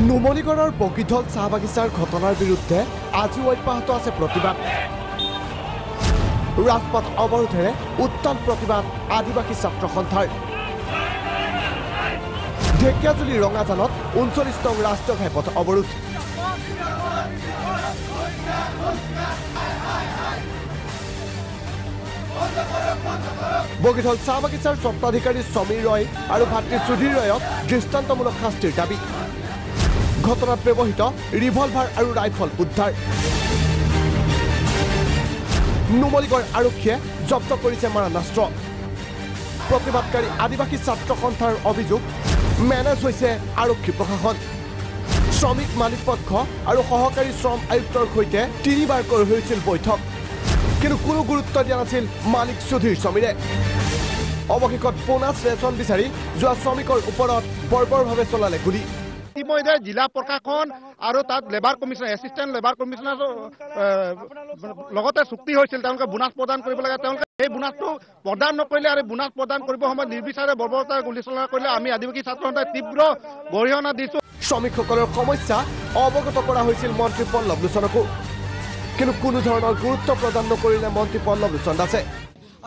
নুমলীগড়ৰ বগীধল চাহ বাগিচাৰ ঘটনাৰ বিৰুদ্ধে আজি অব্যাহত আছে প্ৰতিবাদ। ৰাজপথ অৱৰোধেৰে উত্তাল প্ৰতিবাদ আদিবাসী ছাত্ৰ সন্থাৰ। ঢেকিয়াজুলি ৰঙাজানত ৩৯ নং ৰাষ্ট্ৰীয় ঘাইপথ অৱৰোধ। বগীধল চাহ বাগিচাৰ স্বত্বাধিকাৰী সমীৰ ৰয় আৰু ভাতৃ সুধীৰ ৰয়ক দৃষ্টান্তমূলক শাস্তিৰ দাবী। ঘটনাত ব্যৱহৃত ৰিভলভাৰ আৰু ৰাইফল উদ্ধাৰ। নুমলীগড় আৰক্ষীয়ে জব্দ কৰিছে মাৰণাস্ত্ৰ। প্ৰতিবাদকাৰী আদিবাসী ছাত্ৰ সন্থাৰ অভিযোগ মেনেজ হৈছে আৰক্ষী প্ৰশাসন। শ্ৰমিক মালিক পক্ষ আৰু সহকাৰী শ্ৰম আয়ুক্তৰ সৈতে ৩বাৰকৈ হৈছিল বৈঠক, কিন্তু কোনো গুৰুত্ব দিয়া নাছিল মালিক সুধীৰ সমীৰে। অৱশেষত বোনাছ ৰেচন বিচাৰি যোৱা শ্ৰমিকৰ ওপৰত বৰ্বৰভাৱে চলালে গুলী। ইতিমধ্যে জিলা প্ৰশাসন আৰু তাত labour commissioner assistant labour commissioner লগতে চুক্তি হৈছিল তেওঁলোকে বোনাছ প্ৰদান কৰিব লাগে। তেওঁলোকে এই বোনাছটো প্ৰদান নকৰিলে আৰু বোনাছ প্ৰদান কৰিব সময়ত নিৰ্বিচাৰে বৰ্বৰতাৰ গুলীচালনা কৰিলে আমি আদিবাসী ছাত্ৰ সন্থাই তীব্ৰ গৰিহণা দিছোঁ। শ্ৰমিকসকলৰ সমস্যা অৱগত কৰা হৈছিল মন্ত্ৰী পল্লৱ লোচনকো, কিন্তু কোনো ধৰণৰ গুৰুত্ব প্ৰদান নকৰিলে মন্ত্ৰী পল্লৱ লোচন দাসে।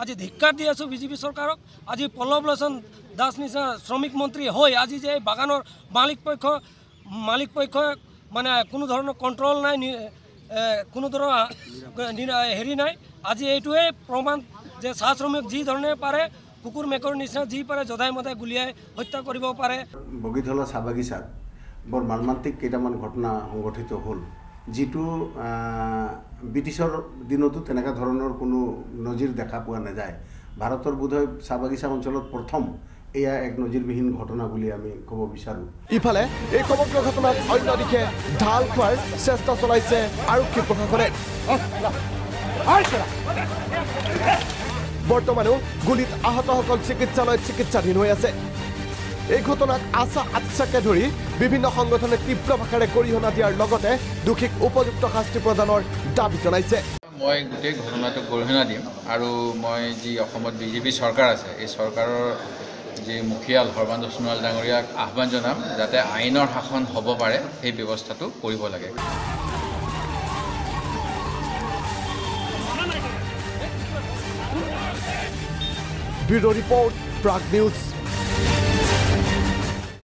আজি ধিক্কাৰ দি আছোঁ বিজেপি চৰকাৰক। আজি পল্লৱ লোচন দাস নিচিনা শ্ৰমিক মন্ত্ৰী হৈ আজি যে এই বাগানৰ মালিক পক্ষই মানে কোনো ধৰণৰ কণ্ট্ৰল নাই, কোনো ধৰণৰ হেৰি নাই। আজি এইটোৱে প্ৰমাণ যে চাহ শ্ৰমিক যি ধৰণে পাৰে কুকুৰ মেকুৰ নিচিনা যি পাৰে জধাই মধাই গুলিয়াই হত্যা কৰিব পাৰে। বগীধলৰ চাহ বাগিচাত বৰ মৰ্মান্তিক কেইটামান ঘটনা সংঘটিত হ'ল, যিটো ব্ৰিটিছৰ দিনতো তেনেকুৱা ধৰণৰ কোনো নজিৰ দেখা পোৱা নাযায়। ভাৰতৰ বোধহয় চাহ বাগিচা অঞ্চলত প্ৰথম এয়া এক নজিৰবিহীন ঘটনা বুলি আমি ক'ব বিচাৰোঁ। ইফালে এই সমগ্ৰ ঘটনাত অন্য দিশে ঢাল খোৱাৰ চেষ্টা চলাইছে আৰক্ষী প্ৰশাসনে। বৰ্তমানেও গুলীত আহতসকল চিকিৎসালয়ত চিকিৎসাধীন হৈ আছে। এই ঘটনাক আশা আচ্ছাকে ধৰি বিভিন্ন সংগঠনে তীব্ৰ ভাষাৰে গৰিহণা দিয়াৰ লগতে দোষীক উপযুক্ত শাস্তি প্ৰদানৰ দাবী জনাইছে। মই গোটেই ঘটনাটোক গৰিহণা দিম আৰু মই যি অসমত বিজেপি চৰকাৰ আছে এই চৰকাৰৰ যি মুখিয়াল সৰ্বানন্দ সোণোৱাল ডাঙৰীয়াক আহ্বান জনাম যাতে আইনৰ শাসন হ'ব পাৰে সেই ব্যৱস্থাটো কৰিব লাগে। Bureau' report, Prag news.